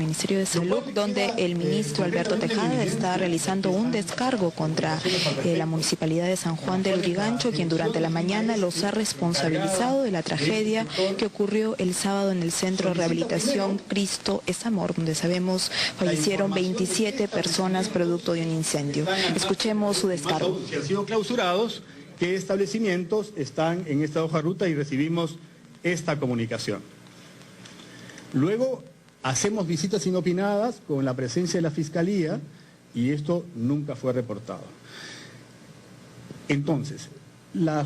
Ministerio de Salud, donde el ministro Alberto Tejada está realizando un descargo contra la Municipalidad de San Juan del Lurigancho, quien durante la mañana los ha responsabilizado de la tragedia que ocurrió el sábado en el Centro de Rehabilitación Cristo es Amor, donde sabemos fallecieron 27 personas producto de un incendio. Escuchemos su descargo. Si han sido clausurados, ¿qué establecimientos están en esta hoja de ruta? Y recibimos esta comunicación. Luego hacemos visitas inopinadas con la presencia de la Fiscalía y esto nunca fue reportado. Entonces, la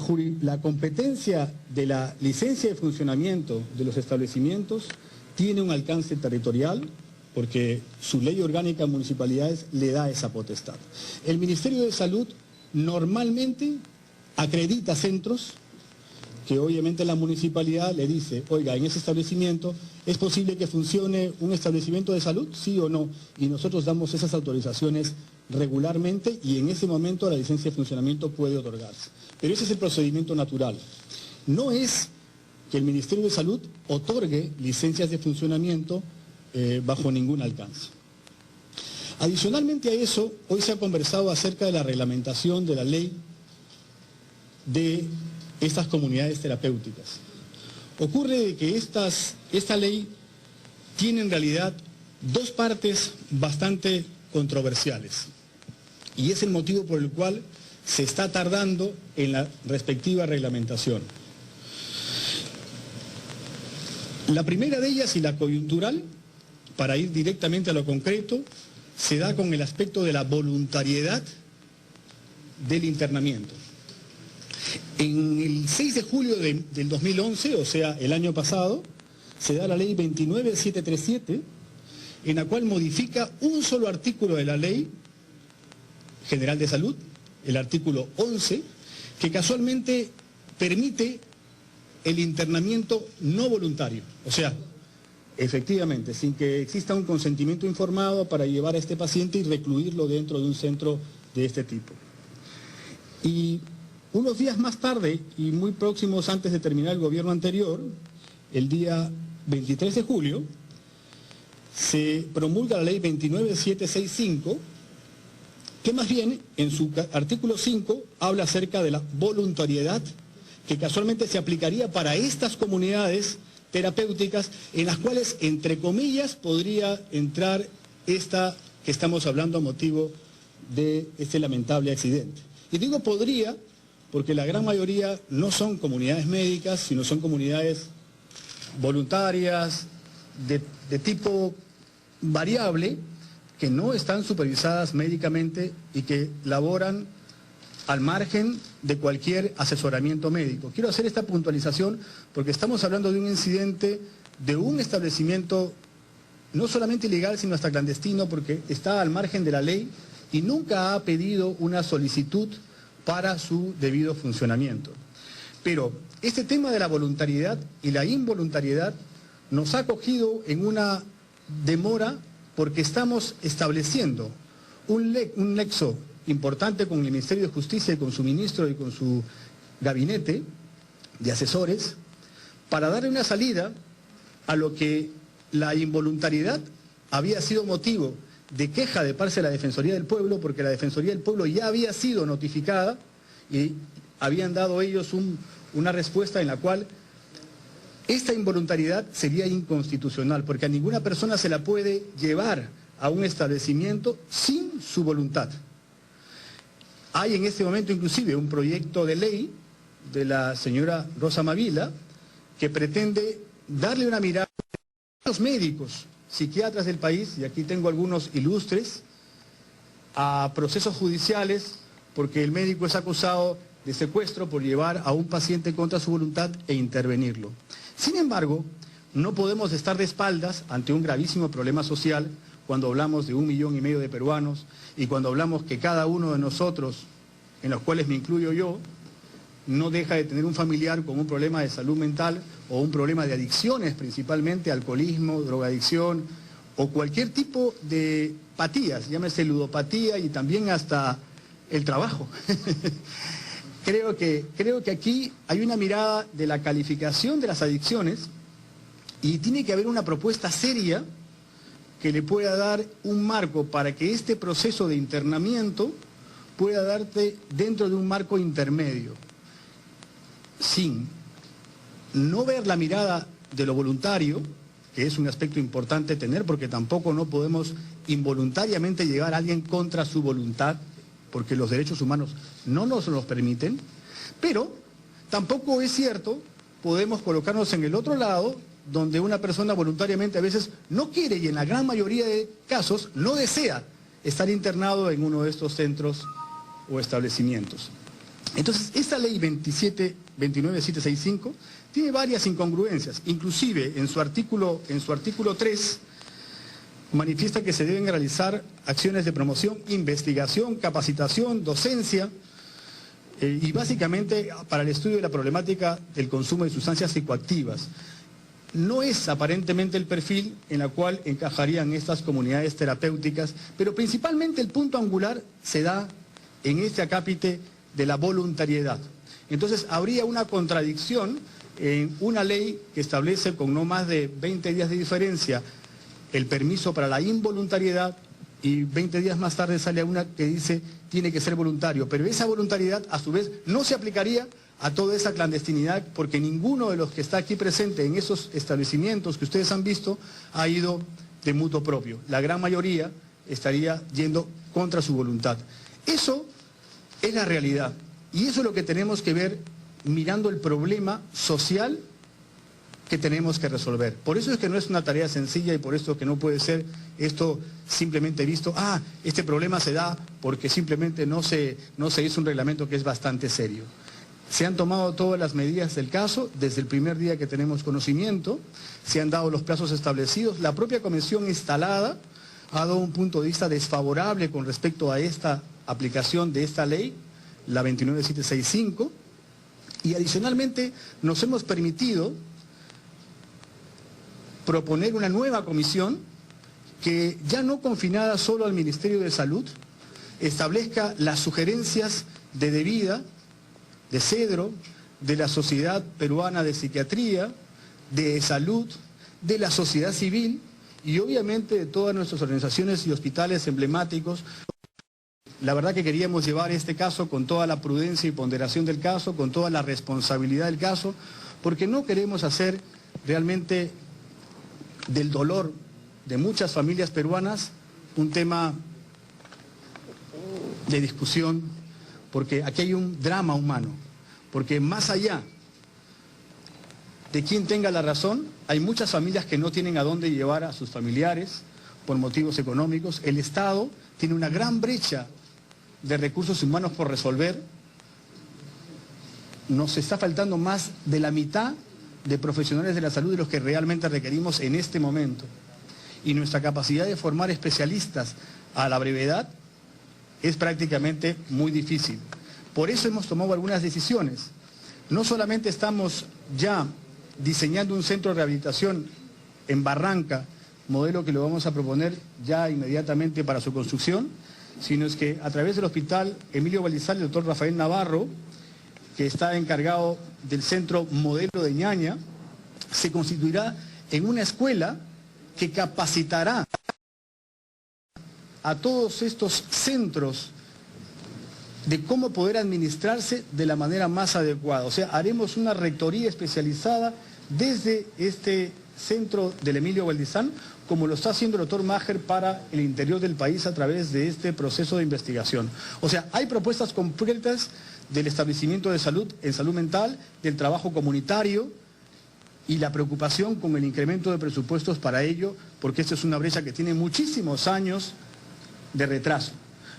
competencia de la licencia de funcionamiento de los establecimientos tiene un alcance territorial porque su ley orgánica de municipalidades le da esa potestad. El Ministerio de Salud normalmente acredita centros que obviamente la municipalidad le dice, oiga, en ese establecimiento, ¿es posible que funcione un establecimiento de salud? ¿Sí o no? Y nosotros damos esas autorizaciones regularmente y en ese momento la licencia de funcionamiento puede otorgarse. Pero ese es el procedimiento natural. No es que el Ministerio de Salud otorgue licencias de funcionamiento bajo ningún alcance. Adicionalmente a eso, hoy se ha conversado acerca de la reglamentación de la ley de estas comunidades terapéuticas. Ocurre que esta ley tiene en realidad dos partes bastante controversiales y es el motivo por el cual se está tardando en la respectiva reglamentación. La primera de ellas y la coyuntural, para ir directamente a lo concreto, se da con el aspecto de la voluntariedad del internamiento. En el 6 de julio del 2011, o sea, el año pasado, se da la ley 29737, en la cual modifica un solo artículo de la Ley General de Salud, el artículo 11, que casualmente permite el internamiento no voluntario. O sea, efectivamente, sin que exista un consentimiento informado para llevar a este paciente y recluirlo dentro de un centro de este tipo. Y unos días más tarde, y muy próximos antes de terminar el gobierno anterior, el día 23 de julio, se promulga la ley 29765, que más bien en su artículo 5 habla acerca de la voluntariedad, que casualmente se aplicaría para estas comunidades terapéuticas, en las cuales, entre comillas, podría entrar esta que estamos hablando a motivo de este lamentable accidente. Y digo podría, porque la gran mayoría no son comunidades médicas, sino son comunidades voluntarias, de tipo variable, que no están supervisadas médicamente y que laboran al margen de cualquier asesoramiento médico. Quiero hacer esta puntualización porque estamos hablando de un incidente de un establecimiento no solamente ilegal, sino hasta clandestino, porque está al margen de la ley y nunca ha pedido una solicitud para su debido funcionamiento. Pero este tema de la voluntariedad y la involuntariedad nos ha cogido en una demora porque estamos estableciendo un nexo importante con el Ministerio de Justicia y con su ministro y con su gabinete de asesores para darle una salida a lo que la involuntariedad había sido motivo de queja de parte de la Defensoría del Pueblo, porque la Defensoría del Pueblo ya había sido notificada y habían dado ellos una respuesta en la cual esta involuntariedad sería inconstitucional, porque a ninguna persona se la puede llevar a un establecimiento sin su voluntad. Hay en este momento inclusive un proyecto de ley de la señora Rosa Mavila que pretende darle una mirada a los médicos, psiquiatras del país, y aquí tengo algunos ilustres, a procesos judiciales porque el médico es acusado de secuestro por llevar a un paciente contra su voluntad e intervenirlo. Sin embargo, no podemos estar de espaldas ante un gravísimo problema social cuando hablamos de 1,5 millones de peruanos y cuando hablamos que cada uno de nosotros, en los cuales me incluyo yo, no deja de tener un familiar con un problema de salud mental o un problema de adicciones, principalmente alcoholismo, drogadicción o cualquier tipo de patías, llámese ludopatía y también hasta el trabajo. Creo que aquí hay una mirada de la calificación de las adicciones y tiene que haber una propuesta seria que le pueda dar un marco para que este proceso de internamiento pueda darte dentro de un marco intermedio, sin no ver la mirada de lo voluntario, que es un aspecto importante tener, porque tampoco no podemos involuntariamente llevar a alguien contra su voluntad, porque los derechos humanos no nos los permiten, pero tampoco es cierto, podemos colocarnos en el otro lado, donde una persona voluntariamente a veces no quiere y en la gran mayoría de casos no desea estar internado en uno de estos centros o establecimientos. Entonces, esta ley 29765 tiene varias incongruencias, inclusive en su artículo 3 manifiesta que se deben realizar acciones de promoción, investigación, capacitación, docencia, y básicamente para el estudio de la problemática del consumo de sustancias psicoactivas. No es aparentemente el perfil en la cual encajarían estas comunidades terapéuticas, pero principalmente el punto angular se da en este acápite de la voluntariedad. Entonces habría una contradicción en una ley que establece con no más de 20 días de diferencia el permiso para la involuntariedad y 20 días más tarde sale una que dice tiene que ser voluntario, pero esa voluntariedad a su vez no se aplicaría a toda esa clandestinidad porque ninguno de los que está aquí presente en esos establecimientos que ustedes han visto ha ido de mutuo propio. La gran mayoría estaría yendo contra su voluntad. Eso es la realidad y eso es lo que tenemos que ver mirando el problema social que tenemos que resolver. Por eso es que no es una tarea sencilla y por eso que no puede ser esto simplemente visto, este problema se da porque simplemente no se hizo un reglamento que es bastante serio. Se han tomado todas las medidas del caso desde el primer día que tenemos conocimiento, se han dado los plazos establecidos, la propia comisión instalada ha dado un punto de vista desfavorable con respecto a esta aplicación de esta ley, la 29765, y adicionalmente nos hemos permitido proponer una nueva comisión que ya no confinada solo al Ministerio de Salud, establezca las sugerencias de debida, de CEDRO, de la Sociedad Peruana de Psiquiatría, de Salud, de la sociedad civil y obviamente de todas nuestras organizaciones y hospitales emblemáticos. La verdad que queríamos llevar este caso con toda la prudencia y ponderación del caso, con toda la responsabilidad del caso, porque no queremos hacer realmente del dolor de muchas familias peruanas un tema de discusión, porque aquí hay un drama humano, porque más allá de quien tenga la razón, hay muchas familias que no tienen a dónde llevar a sus familiares por motivos económicos. El Estado tiene una gran brecha de recursos humanos por resolver. Nos está faltando más de la mitad de profesionales de la salud de los que realmente requerimos en este momento. Y nuestra capacidad de formar especialistas a la brevedad es prácticamente muy difícil. Por eso hemos tomado algunas decisiones. No solamente estamos ya diseñando un centro de rehabilitación en Barranca, modelo que lo vamos a proponer ya inmediatamente para su construcción, sino es que a través del Hospital Emilio Valdizal, el doctor Rafael Navarro, que está encargado del centro modelo de Ñaña, se constituirá en una escuela que capacitará a todos estos centros de cómo poder administrarse de la manera más adecuada. O sea, haremos una rectoría especializada desde este centro del Emilio Valdizán, como lo está haciendo el doctor Maher para el interior del país a través de este proceso de investigación. O sea, hay propuestas concretas del establecimiento de salud en salud mental, del trabajo comunitario y la preocupación con el incremento de presupuestos para ello, porque esta es una brecha que tiene muchísimos años de retraso.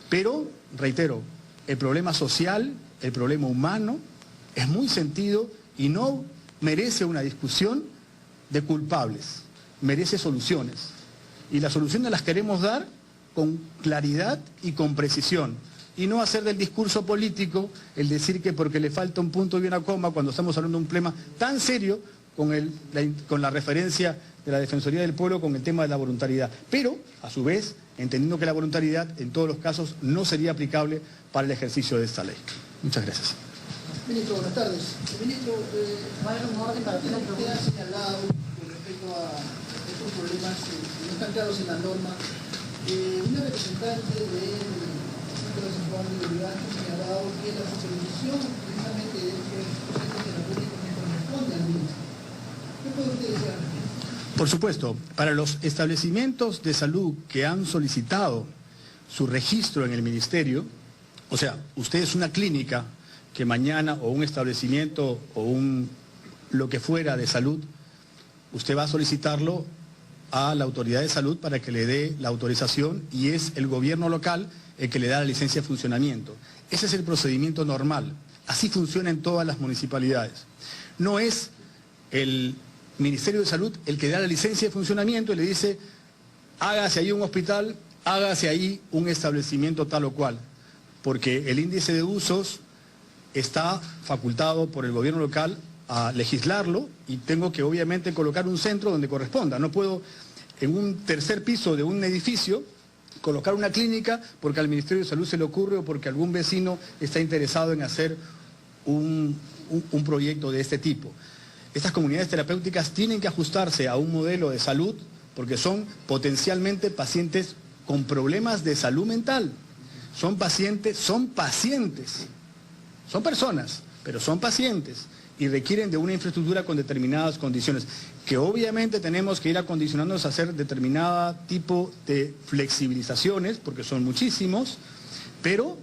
Pero, reitero, el problema social, el problema humano, es muy sentido y no merece una discusión de culpables, merece soluciones. Y las soluciones las queremos dar con claridad y con precisión. Y no hacer del discurso político el decir que porque le falta un punto y una coma cuando estamos hablando de un problema tan serio con la referencia de la Defensoría del Pueblo con el tema de la voluntariedad. Pero, a su vez, entendiendo que la voluntariedad en todos los casos no sería aplicable para el ejercicio de esta ley. Muchas gracias. Ministro, buenas tardes. Ministro, ¿va a haber un orden para que usted ha señalado con respecto a ciertos problemas que no están claros en la norma. Una representante del Centro de San Juan de Lurigancho me ha dado que la supervisión precisamente de estos entes de la pública me corresponde al ministro. ¿Qué puede usted decir al respecto? Por supuesto, para los establecimientos de salud que han solicitado su registro en el ministerio, o sea, usted es una clínica que mañana, o un establecimiento, o lo que fuera de salud, usted va a solicitarlo a la autoridad de salud para que le dé la autorización y es el gobierno local el que le da la licencia de funcionamiento. Ese es el procedimiento normal. Así funciona en todas las municipalidades. No es el Ministerio de Salud el que da la licencia de funcionamiento y le dice, hágase ahí un hospital, hágase ahí un establecimiento tal o cual, porque el índice de usos está facultado por el gobierno local a legislarlo y tengo que obviamente colocar un centro donde corresponda. No puedo en un tercer piso de un edificio colocar una clínica porque al Ministerio de Salud se le ocurre o porque algún vecino está interesado en hacer un proyecto de este tipo. Estas comunidades terapéuticas tienen que ajustarse a un modelo de salud porque son potencialmente pacientes con problemas de salud mental. Son personas, pero son pacientes y requieren de una infraestructura con determinadas condiciones, que obviamente tenemos que ir acondicionándonos a hacer determinado tipo de flexibilizaciones, porque son muchísimos, pero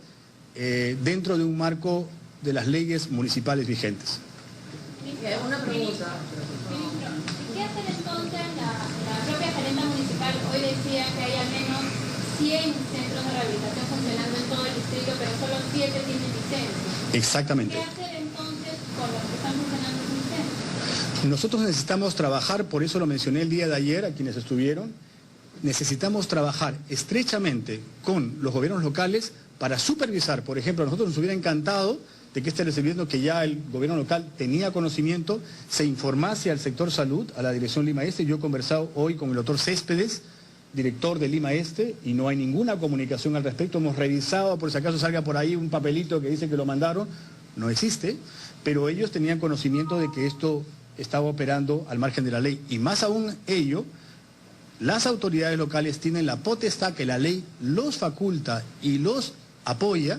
dentro de un marco de las leyes municipales vigentes. Una pregunta. ¿Qué hacer entonces la propia gerente municipal? Hoy decía que hay al menos 100 centros de rehabilitación funcionando en todo el distrito, pero solo 7 tienen licencia. Exactamente. ¿Qué hacer entonces con los que están funcionando sin licencia? Nosotros necesitamos trabajar, por eso lo mencioné el día de ayer a quienes estuvieron, necesitamos trabajar estrechamente con los gobiernos locales para supervisar. Por ejemplo, a nosotros nos hubiera encantado de que este recibimiento que ya el gobierno local tenía conocimiento, se informase al sector salud, a la dirección Lima Este. Yo he conversado hoy con el doctor Céspedes, director de Lima Este, y no hay ninguna comunicación al respecto. Hemos revisado, por si acaso salga por ahí un papelito que dice que lo mandaron, no existe, pero ellos tenían conocimiento de que esto estaba operando al margen de la ley. Y más aún ello, las autoridades locales tienen la potestad que la ley los faculta y los apoya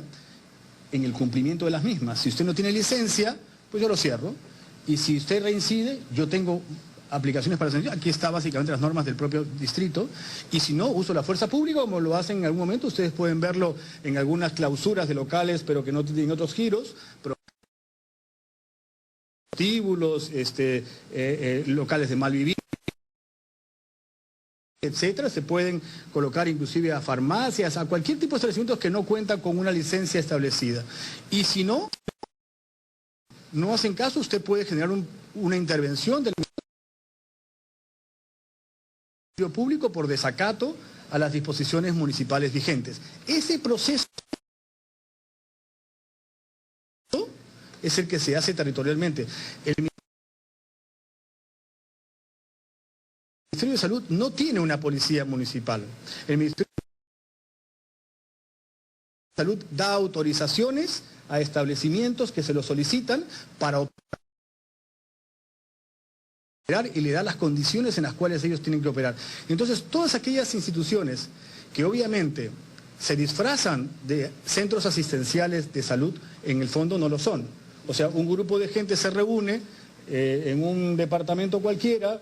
en el cumplimiento de las mismas. Si usted no tiene licencia, pues yo lo cierro. Y si usted reincide, yo tengo aplicaciones para sanción. Aquí está básicamente las normas del propio distrito. Y si no, uso la fuerza pública, como lo hacen en algún momento. Ustedes pueden verlo en algunas clausuras de locales, pero que no tienen otros giros. Prostíbulos, locales de malvivir, etcétera, se pueden colocar inclusive a farmacias, a cualquier tipo de establecimientos que no cuentan con una licencia establecida. Y si no hacen caso, usted puede generar una intervención del Ministerio Público por desacato a las disposiciones municipales vigentes. Ese proceso es el que se hace territorialmente. El Ministerio de Salud no tiene una policía municipal. El Ministerio de Salud da autorizaciones a establecimientos que se lo solicitan para operar y le da las condiciones en las cuales ellos tienen que operar. Entonces, todas aquellas instituciones que obviamente se disfrazan de centros asistenciales de salud, en el fondo no lo son. O sea, un grupo de gente se reúne en un departamento cualquiera,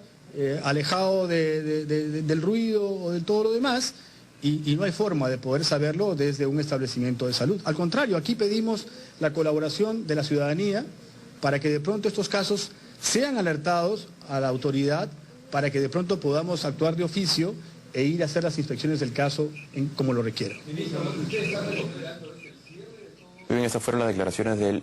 alejado del ruido o de todo lo demás, y no hay forma de poder saberlo desde un establecimiento de salud. Al contrario, aquí pedimos la colaboración de la ciudadanía para que de pronto estos casos sean alertados a la autoridad, para que de pronto podamos actuar de oficio e ir a hacer las inspecciones del caso como lo requiera. Muy bien, estas fueron las declaraciones del